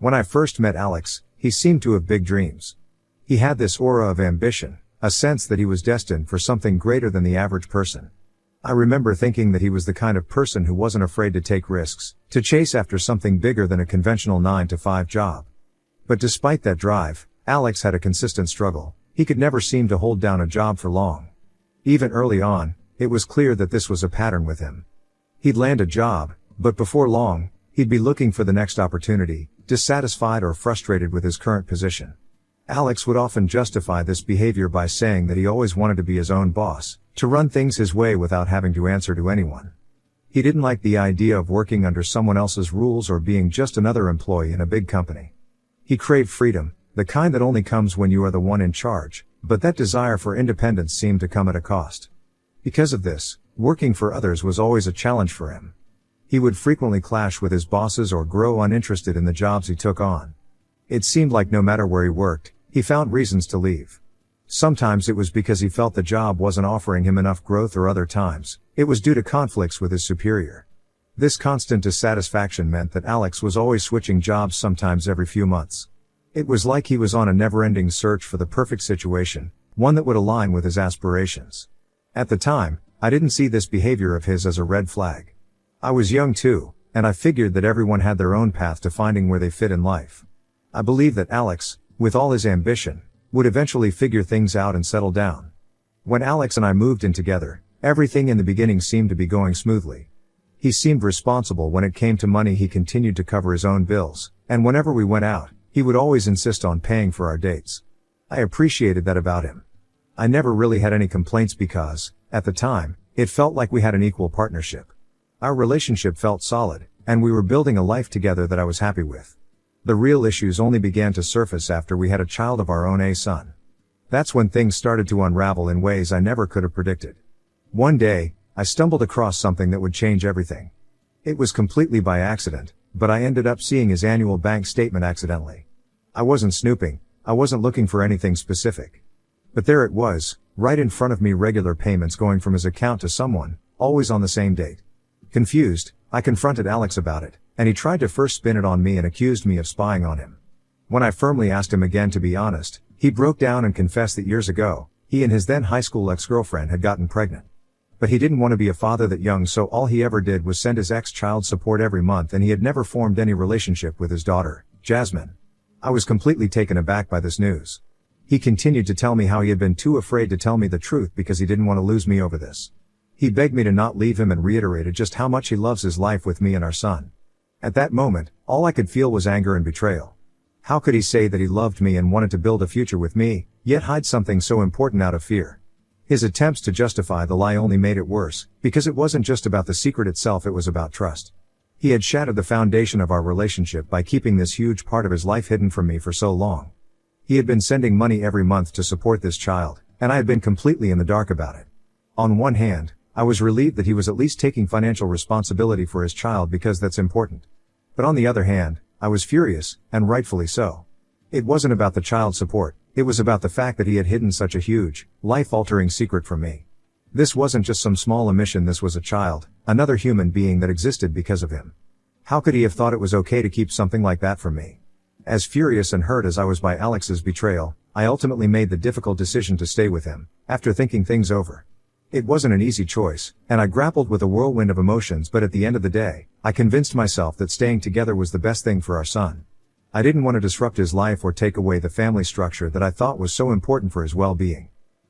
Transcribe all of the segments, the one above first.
When I first met Alex, he seemed to have big dreams. He had this aura of ambition, a sense that he was destined for something greater than the average person. I remember thinking that he was the kind of person who wasn't afraid to take risks, to chase after something bigger than a conventional 9-to-5 job. But despite that drive, Alex had a consistent struggle. He could never seem to hold down a job for long. Even early on, it was clear that this was a pattern with him. He'd land a job, but before long, he'd be looking for the next opportunity, dissatisfied or frustrated with his current position. Alex would often justify this behavior by saying that he always wanted to be his own boss, to run things his way without having to answer to anyone. He didn't like the idea of working under someone else's rules or being just another employee in a big company. He craved freedom, the kind that only comes when you are the one in charge, but that desire for independence seemed to come at a cost. Because of this, working for others was always a challenge for him. He would frequently clash with his bosses or grow uninterested in the jobs he took on. It seemed like no matter where he worked, he found reasons to leave. Sometimes it was because he felt the job wasn't offering him enough growth, or other times, it was due to conflicts with his superior. This constant dissatisfaction meant that Alex was always switching jobs, sometimes every few months. It was like he was on a never-ending search for the perfect situation, one that would align with his aspirations. At the time, I didn't see this behavior of his as a red flag. I was young too, and I figured that everyone had their own path to finding where they fit in life. I believed that Alex, with all his ambition, would eventually figure things out and settle down. When Alex and I moved in together, everything in the beginning seemed to be going smoothly. He seemed responsible when it came to money. He continued to cover his own bills, and whenever we went out, he would always insist on paying for our dates. I appreciated that about him. I never really had any complaints because, at the time, it felt like we had an equal partnership. Our relationship felt solid, and we were building a life together that I was happy with. The real issues only began to surface after we had a child of our own, a son. That's when things started to unravel in ways I never could have predicted. One day, I stumbled across something that would change everything. It was completely by accident, but I ended up seeing his annual bank statement accidentally. I wasn't snooping, I wasn't looking for anything specific. But there it was, right in front of me, regular payments going from his account to someone, always on the same date. Confused, I confronted Alex about it, and he tried to first spin it on me and accused me of spying on him. When I firmly asked him again to be honest, he broke down and confessed that years ago, he and his then high school ex-girlfriend had gotten pregnant. But he didn't want to be a father that young, so all he ever did was send his ex child support every month, and he had never formed any relationship with his daughter, Jasmine. I was completely taken aback by this news. He continued to tell me how he had been too afraid to tell me the truth because he didn't want to lose me over this. He begged me to not leave him and reiterated just how much he loves his life with me and our son. At that moment, all I could feel was anger and betrayal. How could he say that he loved me and wanted to build a future with me, yet hide something so important out of fear? His attempts to justify the lie only made it worse, because it wasn't just about the secret itself, it was about trust. He had shattered the foundation of our relationship by keeping this huge part of his life hidden from me for so long. He had been sending money every month to support this child, and I had been completely in the dark about it. On one hand, I was relieved that he was at least taking financial responsibility for his child, because that's important. But on the other hand, I was furious, and rightfully so. It wasn't about the child support, it was about the fact that he had hidden such a huge, life-altering secret from me. This wasn't just some small omission, this was a child, another human being that existed because of him. How could he have thought it was okay to keep something like that from me? As furious and hurt as I was by Alex's betrayal, I ultimately made the difficult decision to stay with him, after thinking things over. It wasn't an easy choice, and I grappled with a whirlwind of emotions, but at the end of the day, I convinced myself that staying together was the best thing for our son. I didn't want to disrupt his life or take away the family structure that I thought was so important for his well-being.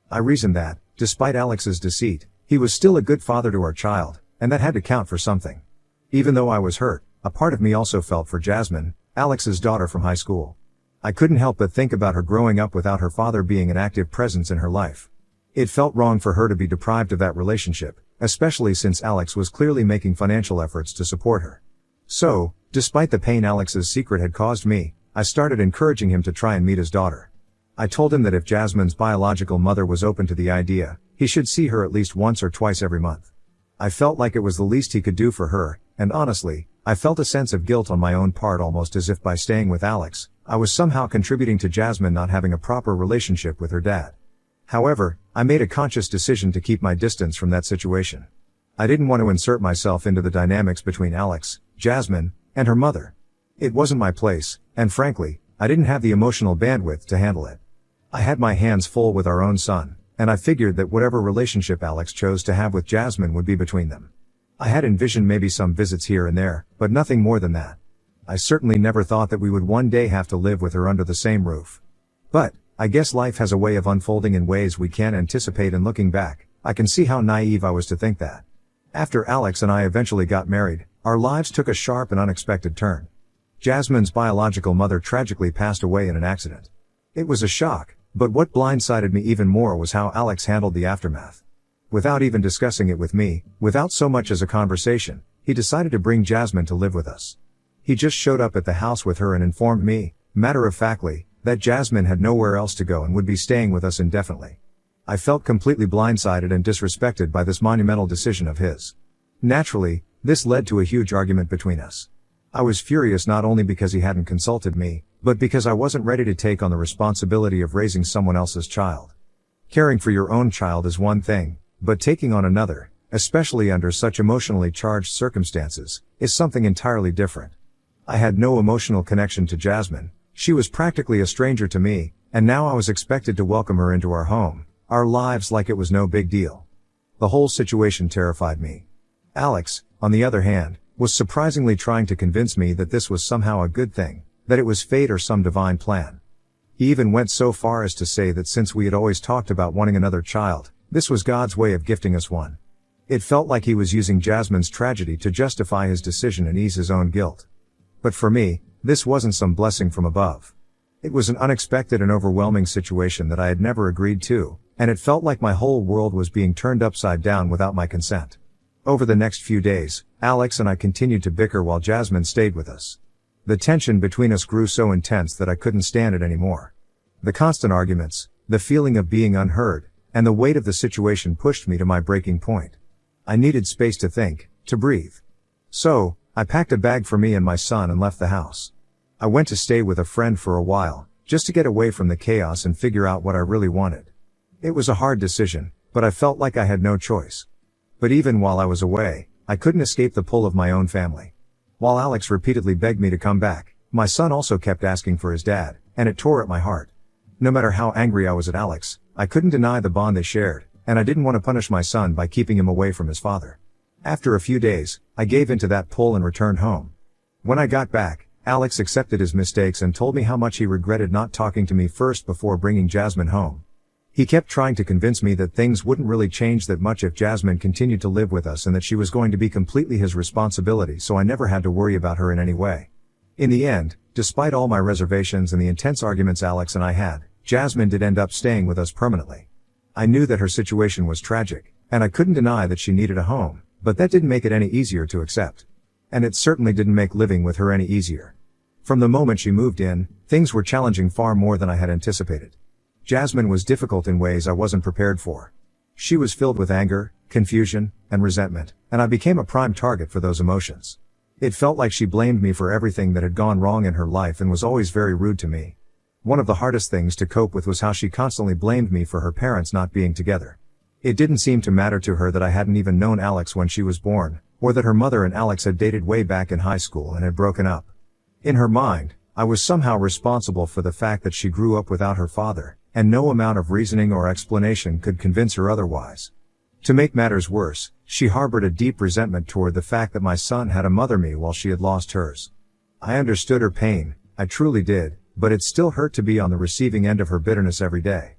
I reasoned that, despite Alex's deceit, he was still a good father to our child, and that had to count for something. Even though I was hurt, a part of me also felt for Jasmine, Alex's daughter from high school. I couldn't help but think about her growing up without her father being an active presence in her life. It felt wrong for her to be deprived of that relationship, especially since Alex was clearly making financial efforts to support her. So, despite the pain Alex's secret had caused me, I started encouraging him to try and meet his daughter. I told him that if Jasmine's biological mother was open to the idea, he should see her at least once or twice every month. I felt like it was the least he could do for her, and honestly, I felt a sense of guilt on my own part, almost as if by staying with Alex, I was somehow contributing to Jasmine not having a proper relationship with her dad. However, I made a conscious decision to keep my distance from that situation. I didn't want to insert myself into the dynamics between Alex, Jasmine, and her mother. It wasn't my place, and frankly, I didn't have the emotional bandwidth to handle it. I had my hands full with our own son, and I figured that whatever relationship Alex chose to have with Jasmine would be between them. I had envisioned maybe some visits here and there, but nothing more than that. I certainly never thought that we would one day have to live with her under the same roof. But, I guess life has a way of unfolding in ways we can't anticipate, and looking back, I can see how naive I was to think that. After Alex and I eventually got married, our lives took a sharp and unexpected turn. Jasmine's biological mother tragically passed away in an accident. It was a shock, but what blindsided me even more was how Alex handled the aftermath. Without even discussing it with me, without so much as a conversation, he decided to bring Jasmine to live with us. He just showed up at the house with her and informed me, matter-of-factly, that Jasmine had nowhere else to go and would be staying with us indefinitely. I felt completely blindsided and disrespected by this monumental decision of his. Naturally, this led to a huge argument between us. I was furious not only because he hadn't consulted me, but because I wasn't ready to take on the responsibility of raising someone else's child. Caring for your own child is one thing, but taking on another, especially under such emotionally charged circumstances, is something entirely different. I had no emotional connection to Jasmine. She was practically a stranger to me, and now I was expected to welcome her into our home, our lives, like it was no big deal. The whole situation terrified me. Alex, on the other hand, was surprisingly trying to convince me that this was somehow a good thing, that it was fate or some divine plan. He even went so far as to say that since we had always talked about wanting another child, this was God's way of gifting us one. It felt like he was using Jasmine's tragedy to justify his decision and ease his own guilt. But for me, this wasn't some blessing from above. It was an unexpected and overwhelming situation that I had never agreed to, and it felt like my whole world was being turned upside down without my consent. Over the next few days, Alex and I continued to bicker while Jasmine stayed with us. The tension between us grew so intense that I couldn't stand it anymore. The constant arguments, the feeling of being unheard, and the weight of the situation pushed me to my breaking point. I needed space to think, to breathe. So, I packed a bag for me and my son and left the house. I went to stay with a friend for a while, just to get away from the chaos and figure out what I really wanted. It was a hard decision, but I felt like I had no choice. But even while I was away, I couldn't escape the pull of my own family. While Alex repeatedly begged me to come back, my son also kept asking for his dad, and it tore at my heart. No matter how angry I was at Alex, I couldn't deny the bond they shared, and I didn't want to punish my son by keeping him away from his father. After a few days, I gave in to that pull and returned home. When I got back, Alex accepted his mistakes and told me how much he regretted not talking to me first before bringing Jasmine home. He kept trying to convince me that things wouldn't really change that much if Jasmine continued to live with us and that she was going to be completely his responsibility, so I never had to worry about her in any way. In the end, despite all my reservations and the intense arguments Alex and I had, Jasmine did end up staying with us permanently. I knew that her situation was tragic, and I couldn't deny that she needed a home, but that didn't make it any easier to accept. And it certainly didn't make living with her any easier. From the moment she moved in, things were challenging far more than I had anticipated. Jasmine was difficult in ways I wasn't prepared for. She was filled with anger, confusion, and resentment, and I became a prime target for those emotions. It felt like she blamed me for everything that had gone wrong in her life and was always very rude to me. One of the hardest things to cope with was how she constantly blamed me for her parents not being together. It didn't seem to matter to her that I hadn't even known Alex when she was born, or that her mother and Alex had dated way back in high school and had broken up. In her mind, I was somehow responsible for the fact that she grew up without her father, and no amount of reasoning or explanation could convince her otherwise. To make matters worse, she harbored a deep resentment toward the fact that my son had a mother me while she had lost hers. I understood her pain, I truly did, but it still hurt to be on the receiving end of her bitterness every day.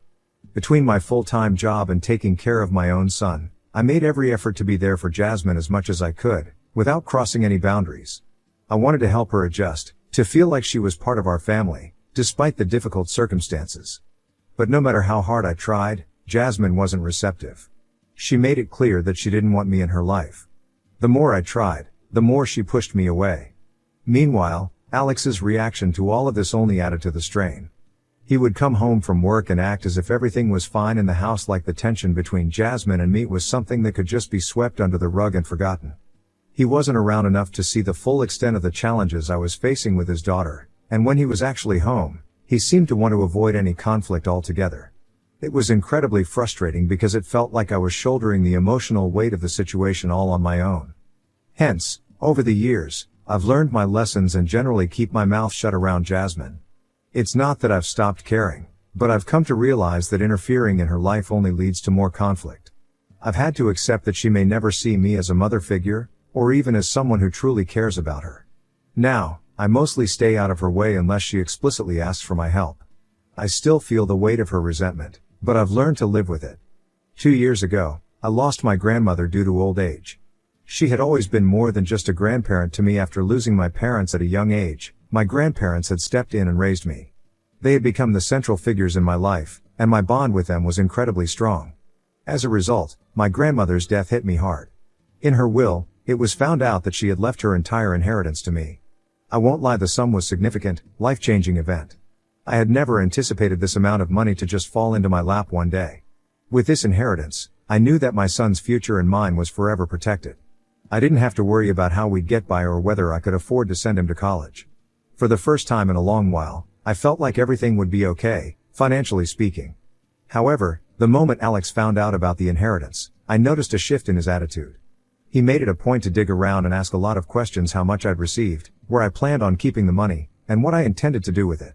Between my full-time job and taking care of my own son, I made every effort to be there for Jasmine as much as I could, without crossing any boundaries. I wanted to help her adjust, to feel like she was part of our family, despite the difficult circumstances. But no matter how hard I tried, Jasmine wasn't receptive. She made it clear that she didn't want me in her life. The more I tried, the more she pushed me away. Meanwhile, Alex's reaction to all of this only added to the strain. He would come home from work and act as if everything was fine in the house, like the tension between Jasmine and me was something that could just be swept under the rug and forgotten. He wasn't around enough to see the full extent of the challenges I was facing with his daughter, and when he was actually home, he seemed to want to avoid any conflict altogether. It was incredibly frustrating because it felt like I was shouldering the emotional weight of the situation all on my own. Hence, over the years, I've learned my lessons and generally keep my mouth shut around Jasmine. It's not that I've stopped caring, but I've come to realize that interfering in her life only leads to more conflict. I've had to accept that she may never see me as a mother figure, or even as someone who truly cares about her. Now, I mostly stay out of her way unless she explicitly asks for my help. I still feel the weight of her resentment, but I've learned to live with it. 2 years ago, I lost my grandmother due to old age. She had always been more than just a grandparent to me. After losing my parents at a young age, my grandparents had stepped in and raised me. They had become the central figures in my life, and my bond with them was incredibly strong. As a result, my grandmother's death hit me hard. In her will, it was found out that she had left her entire inheritance to me. I won't lie, the sum was significant, life-changing event. I had never anticipated this amount of money to just fall into my lap one day. With this inheritance, I knew that my son's future and mine was forever protected. I didn't have to worry about how we'd get by or whether I could afford to send him to college. For the first time in a long while, I felt like everything would be okay, financially speaking. However, the moment Alex found out about the inheritance, I noticed a shift in his attitude. He made it a point to dig around and ask a lot of questions: how much I'd received, where I planned on keeping the money, and what I intended to do with it.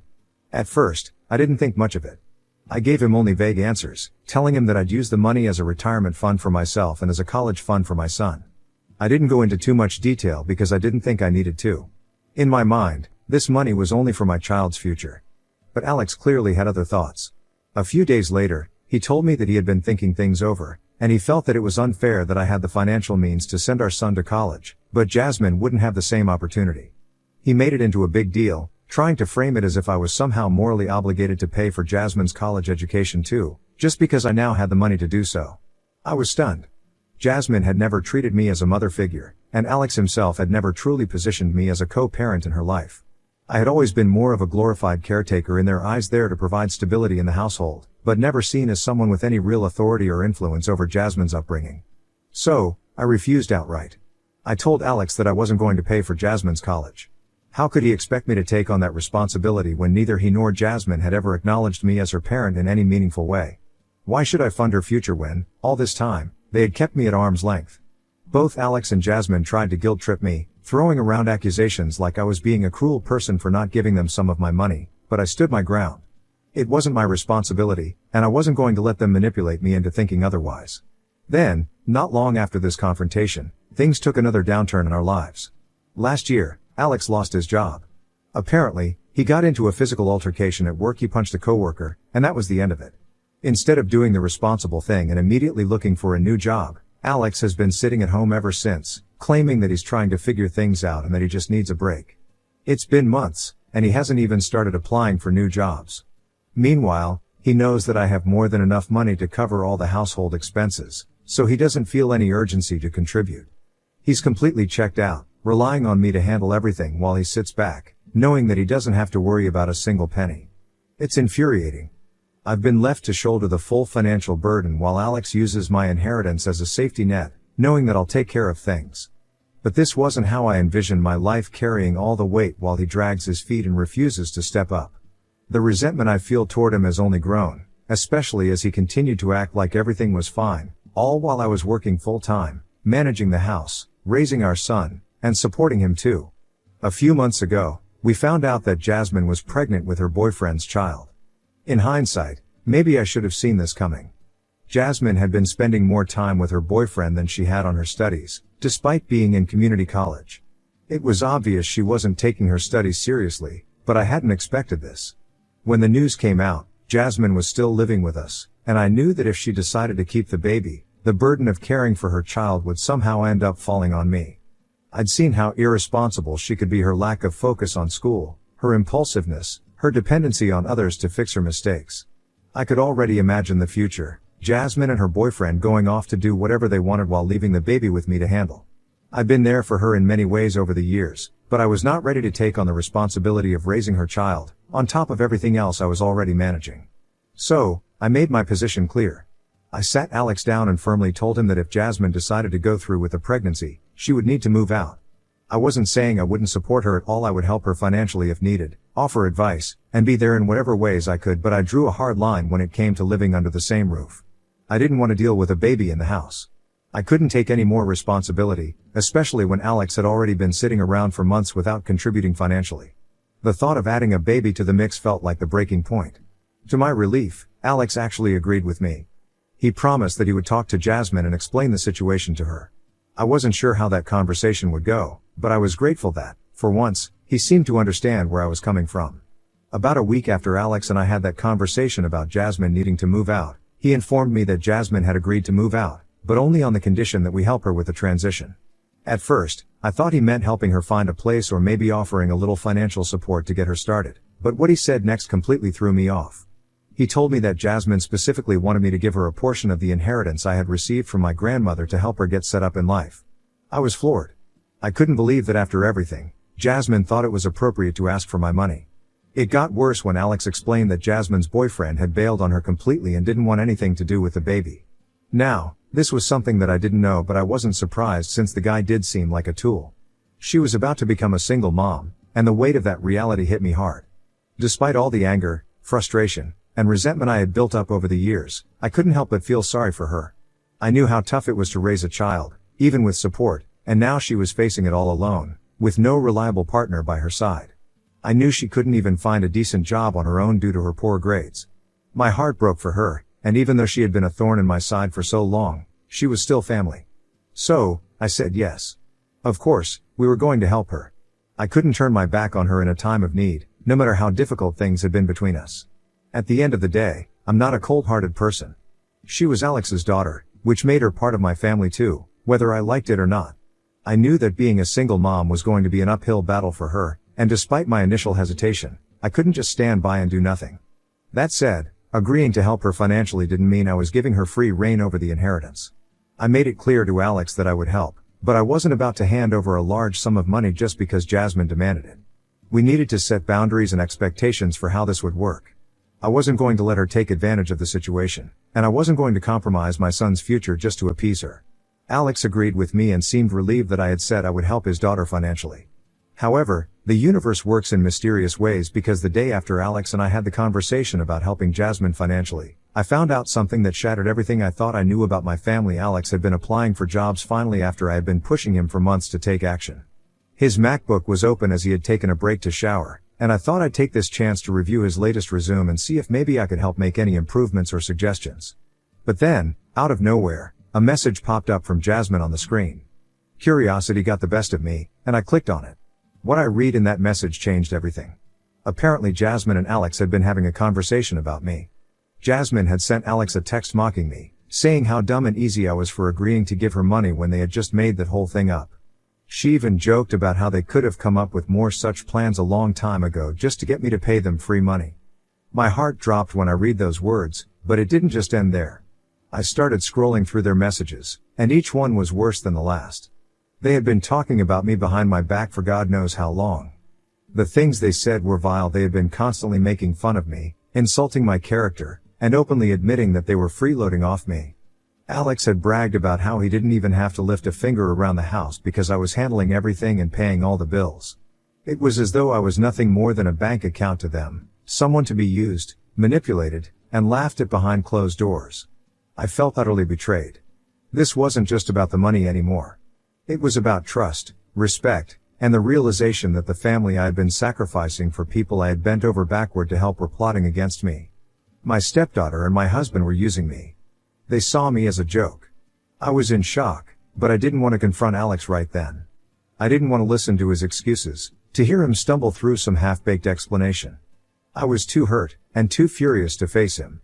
At first, I didn't think much of it. I gave him only vague answers, telling him that I'd use the money as a retirement fund for myself and as a college fund for my son. I didn't go into too much detail because I didn't think I needed to. In my mind, this money was only for my child's future. But Alex clearly had other thoughts. A few days later, he told me that he had been thinking things over, and he felt that it was unfair that I had the financial means to send our son to college, but Jasmine wouldn't have the same opportunity. He made it into a big deal, trying to frame it as if I was somehow morally obligated to pay for Jasmine's college education too, just because I now had the money to do so. I was stunned. Jasmine had never treated me as a mother figure, and Alex himself had never truly positioned me as a co-parent in her life. I had always been more of a glorified caretaker in their eyes, there to provide stability in the household, but never seen as someone with any real authority or influence over Jasmine's upbringing. So, I refused outright. I told Alex that I wasn't going to pay for Jasmine's college. How could he expect me to take on that responsibility when neither he nor Jasmine had ever acknowledged me as her parent in any meaningful way? Why should I fund her future when, all this time, they had kept me at arm's length? Both Alex and Jasmine tried to guilt-trip me, throwing around accusations like I was being a cruel person for not giving them some of my money, but I stood my ground. It wasn't my responsibility, and I wasn't going to let them manipulate me into thinking otherwise. Then, not long after this confrontation, things took another downturn in our lives. Last year, Alex lost his job. Apparently, he got into a physical altercation at work. He punched a coworker, and that was the end of it. Instead of doing the responsible thing and immediately looking for a new job, Alex has been sitting at home ever since, claiming that he's trying to figure things out and that he just needs a break. It's been months, and he hasn't even started applying for new jobs. Meanwhile, he knows that I have more than enough money to cover all the household expenses, so he doesn't feel any urgency to contribute. He's completely checked out, relying on me to handle everything while he sits back, knowing that he doesn't have to worry about a single penny. It's infuriating. I've been left to shoulder the full financial burden while Alex uses my inheritance as a safety net, knowing that I'll take care of things. But this wasn't how I envisioned my life, carrying all the weight while he drags his feet and refuses to step up. The resentment I feel toward him has only grown, especially as he continued to act like everything was fine, all while I was working full-time, managing the house, raising our son, and supporting him too. A few months ago, we found out that Jasmine was pregnant with her boyfriend's child. In hindsight, maybe I should have seen this coming. Jasmine had been spending more time with her boyfriend than she had on her studies, despite being in community college. It was obvious she wasn't taking her studies seriously, but I hadn't expected this. When the news came out, Jasmine was still living with us, and I knew that if she decided to keep the baby, the burden of caring for her child would somehow end up falling on me. I'd seen how irresponsible she could be, her lack of focus on school, her impulsiveness, her dependency on others to fix her mistakes. I could already imagine the future, Jasmine and her boyfriend going off to do whatever they wanted while leaving the baby with me to handle. I've been there for her in many ways over the years, but I was not ready to take on the responsibility of raising her child, on top of everything else I was already managing. So, I made my position clear. I sat Alex down and firmly told him that if Jasmine decided to go through with the pregnancy, she would need to move out. I wasn't saying I wouldn't support her at all. I would help her financially if needed, offer advice, and be there in whatever ways I could, but I drew a hard line when it came to living under the same roof. I didn't want to deal with a baby in the house. I couldn't take any more responsibility, especially when Alex had already been sitting around for months without contributing financially. The thought of adding a baby to the mix felt like the breaking point. To my relief, Alex actually agreed with me. He promised that he would talk to Jasmine and explain the situation to her. I wasn't sure how that conversation would go, but I was grateful that, for once, he seemed to understand where I was coming from. About a week after Alex and I had that conversation about Jasmine needing to move out, he informed me that Jasmine had agreed to move out, but only on the condition that we help her with the transition. At first, I thought he meant helping her find a place or maybe offering a little financial support to get her started, but what he said next completely threw me off. He told me that Jasmine specifically wanted me to give her a portion of the inheritance I had received from my grandmother to help her get set up in life. I was floored. I couldn't believe that after everything, Jasmine thought it was appropriate to ask for my money. It got worse when Alex explained that Jasmine's boyfriend had bailed on her completely and didn't want anything to do with the baby. Now, this was something that I didn't know, but I wasn't surprised since the guy did seem like a tool. She was about to become a single mom, and the weight of that reality hit me hard. Despite all the anger, frustration, and resentment I had built up over the years, I couldn't help but feel sorry for her. I knew how tough it was to raise a child, even with support, and now she was facing it all alone, with no reliable partner by her side. I knew she couldn't even find a decent job on her own due to her poor grades. My heart broke for her, and even though she had been a thorn in my side for so long, she was still family. So, I said yes. Of course, we were going to help her. I couldn't turn my back on her in a time of need, no matter how difficult things had been between us. At the end of the day, I'm not a cold-hearted person. She was Alex's daughter, which made her part of my family too, whether I liked it or not. I knew that being a single mom was going to be an uphill battle for her, and despite my initial hesitation, I couldn't just stand by and do nothing. That said, agreeing to help her financially didn't mean I was giving her free rein over the inheritance. I made it clear to Alex that I would help, but I wasn't about to hand over a large sum of money just because Jasmine demanded it. We needed to set boundaries and expectations for how this would work. I wasn't going to let her take advantage of the situation, and I wasn't going to compromise my son's future just to appease her. Alex agreed with me and seemed relieved that I had said I would help his daughter financially. However, the universe works in mysterious ways because the day after Alex and I had the conversation about helping Jasmine financially, I found out something that shattered everything I thought I knew about my family. Alex had been applying for jobs finally after I had been pushing him for months to take action. His MacBook was open as he had taken a break to shower, and I thought I'd take this chance to review his latest resume and see if maybe I could help make any improvements or suggestions. But then, out of nowhere, a message popped up from Jasmine on the screen. Curiosity got the best of me, and I clicked on it. What I read in that message changed everything. Apparently Jasmine and Alex had been having a conversation about me. Jasmine had sent Alex a text mocking me, saying how dumb and easy I was for agreeing to give her money when they had just made that whole thing up. She even joked about how they could have come up with more such plans a long time ago just to get me to pay them free money. My heart dropped when I read those words, but it didn't just end there. I started scrolling through their messages, and each one was worse than the last. They had been talking about me behind my back for God knows how long. The things they said were vile. They had been constantly making fun of me, insulting my character, and openly admitting that they were freeloading off me. Alex had bragged about how he didn't even have to lift a finger around the house because I was handling everything and paying all the bills. It was as though I was nothing more than a bank account to them, someone to be used, manipulated, and laughed at behind closed doors. I felt utterly betrayed. This wasn't just about the money anymore. It was about trust, respect, and the realization that the family I had been sacrificing for people I had bent over backward to help were plotting against me. My stepdaughter and my husband were using me. They saw me as a joke. I was in shock, but I didn't want to confront Alex right then. I didn't want to listen to his excuses, to hear him stumble through some half-baked explanation. I was too hurt, and too furious to face him.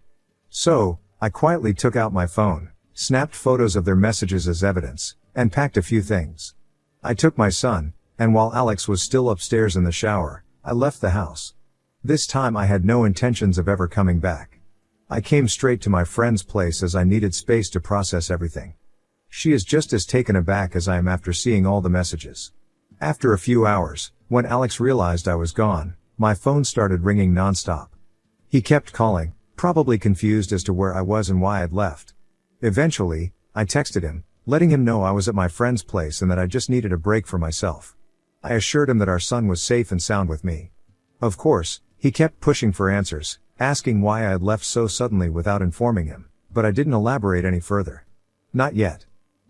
So, I quietly took out my phone, snapped photos of their messages as evidence, and packed a few things. I took my son, and while Alex was still upstairs in the shower, I left the house. This time I had no intentions of ever coming back. I came straight to my friend's place as I needed space to process everything. She is just as taken aback as I am after seeing all the messages. After a few hours, when Alex realized I was gone, my phone started ringing nonstop. He kept calling, probably confused as to where I was and why I'd left. Eventually, I texted him, letting him know I was at my friend's place and that I just needed a break for myself. I assured him that our son was safe and sound with me. Of course, he kept pushing for answers, asking why I had left so suddenly without informing him, but I didn't elaborate any further. Not yet.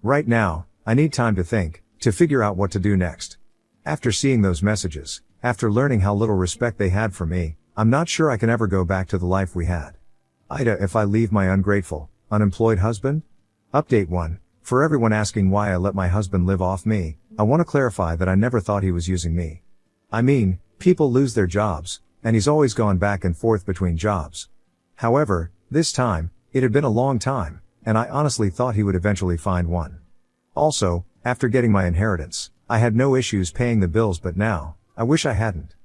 Right now, I need time to think, to figure out what to do next. After seeing those messages, after learning how little respect they had for me, I'm not sure I can ever go back to the life we had. Ida, if I leave my ungrateful, unemployed husband? Update 1. For everyone asking why I let my husband live off me, I want to clarify that I never thought he was using me. I mean, people lose their jobs, and he's always gone back and forth between jobs. However, this time, it had been a long time, and I honestly thought he would eventually find one. Also, after getting my inheritance, I had no issues paying the bills, but now, I wish I hadn't.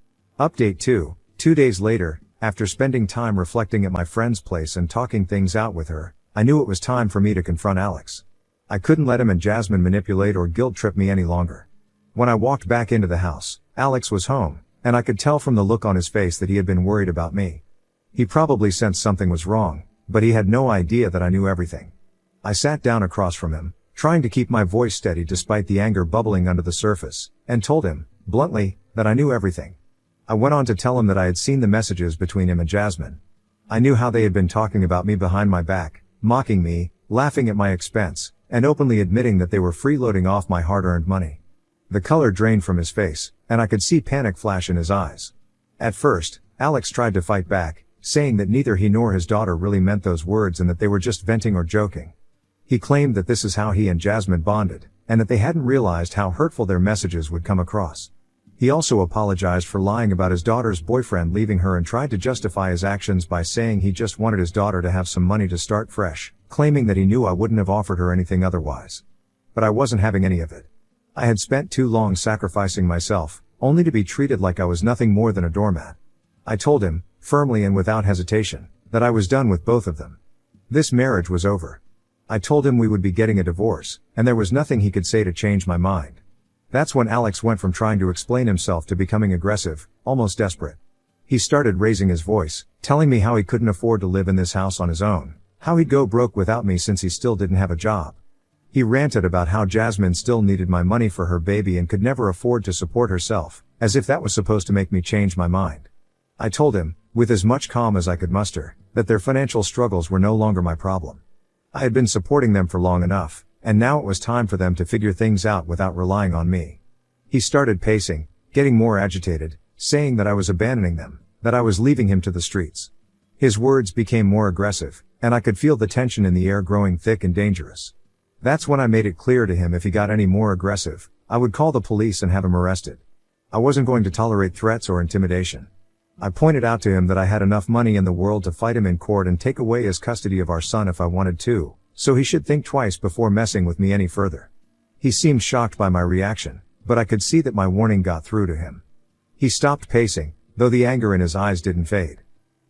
Update 2. 2 days later, after spending time reflecting at my friend's place and talking things out with her, I knew it was time for me to confront Alex. I couldn't let him and Jasmine manipulate or guilt trip me any longer. When I walked back into the house, Alex was home, and I could tell from the look on his face that he had been worried about me. He probably sensed something was wrong, but he had no idea that I knew everything. I sat down across from him, trying to keep my voice steady despite the anger bubbling under the surface, and told him, bluntly, that I knew everything. I went on to tell him that I had seen the messages between him and Jasmine. I knew how they had been talking about me behind my back, mocking me, laughing at my expense, and openly admitting that they were freeloading off my hard-earned money. The color drained from his face, and I could see panic flash in his eyes. At first, Alex tried to fight back, saying that neither he nor his daughter really meant those words and that they were just venting or joking. He claimed that this is how he and Jasmine bonded, and that they hadn't realized how hurtful their messages would come across. He also apologized for lying about his daughter's boyfriend leaving her and tried to justify his actions by saying he just wanted his daughter to have some money to start fresh, claiming that he knew I wouldn't have offered her anything otherwise. But I wasn't having any of it. I had spent too long sacrificing myself, only to be treated like I was nothing more than a doormat. I told him, firmly and without hesitation, that I was done with both of them. This marriage was over. I told him we would be getting a divorce, and there was nothing he could say to change my mind. That's when Alex went from trying to explain himself to becoming aggressive, almost desperate. He started raising his voice, telling me how he couldn't afford to live in this house on his own, how he'd go broke without me since he still didn't have a job. He ranted about how Jasmine still needed my money for her baby and could never afford to support herself, as if that was supposed to make me change my mind. I told him, with as much calm as I could muster, that their financial struggles were no longer my problem. I had been supporting them for long enough, and now it was time for them to figure things out without relying on me. He started pacing, getting more agitated, saying that I was abandoning them, that I was leaving him to the streets. His words became more aggressive, and I could feel the tension in the air growing thick and dangerous. That's when I made it clear to him if he got any more aggressive, I would call the police and have him arrested. I wasn't going to tolerate threats or intimidation. I pointed out to him that I had enough money in the world to fight him in court and take away his custody of our son if I wanted to, so he should think twice before messing with me any further. He seemed shocked by my reaction, but I could see that my warning got through to him. He stopped pacing, though the anger in his eyes didn't fade.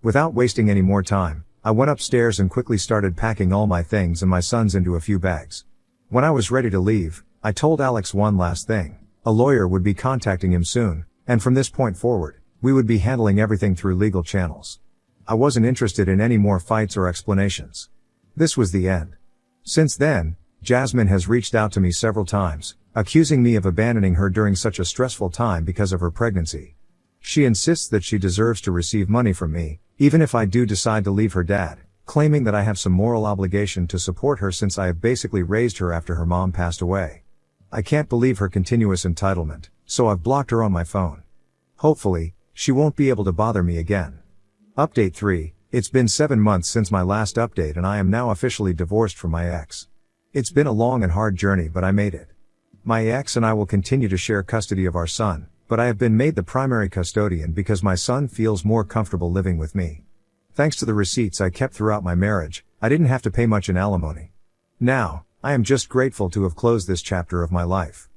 Without wasting any more time, I went upstairs and quickly started packing all my things and my son's into a few bags. When I was ready to leave, I told Alex one last thing. A lawyer would be contacting him soon, and from this point forward, we would be handling everything through legal channels. I wasn't interested in any more fights or explanations. This was the end. Since then, Jasmine has reached out to me several times, accusing me of abandoning her during such a stressful time because of her pregnancy. She insists that she deserves to receive money from me, even if I do decide to leave her dad, claiming that I have some moral obligation to support her since I have basically raised her after her mom passed away. I can't believe her continuous entitlement, so I've blocked her on my phone. Hopefully, she won't be able to bother me again. Update 3. It's been 7 months since my last update and I am now officially divorced from my ex. It's been a long and hard journey, but I made it. My ex and I will continue to share custody of our son, but I have been made the primary custodian because my son feels more comfortable living with me. Thanks to the receipts I kept throughout my marriage, I didn't have to pay much in alimony. Now, I am just grateful to have closed this chapter of my life.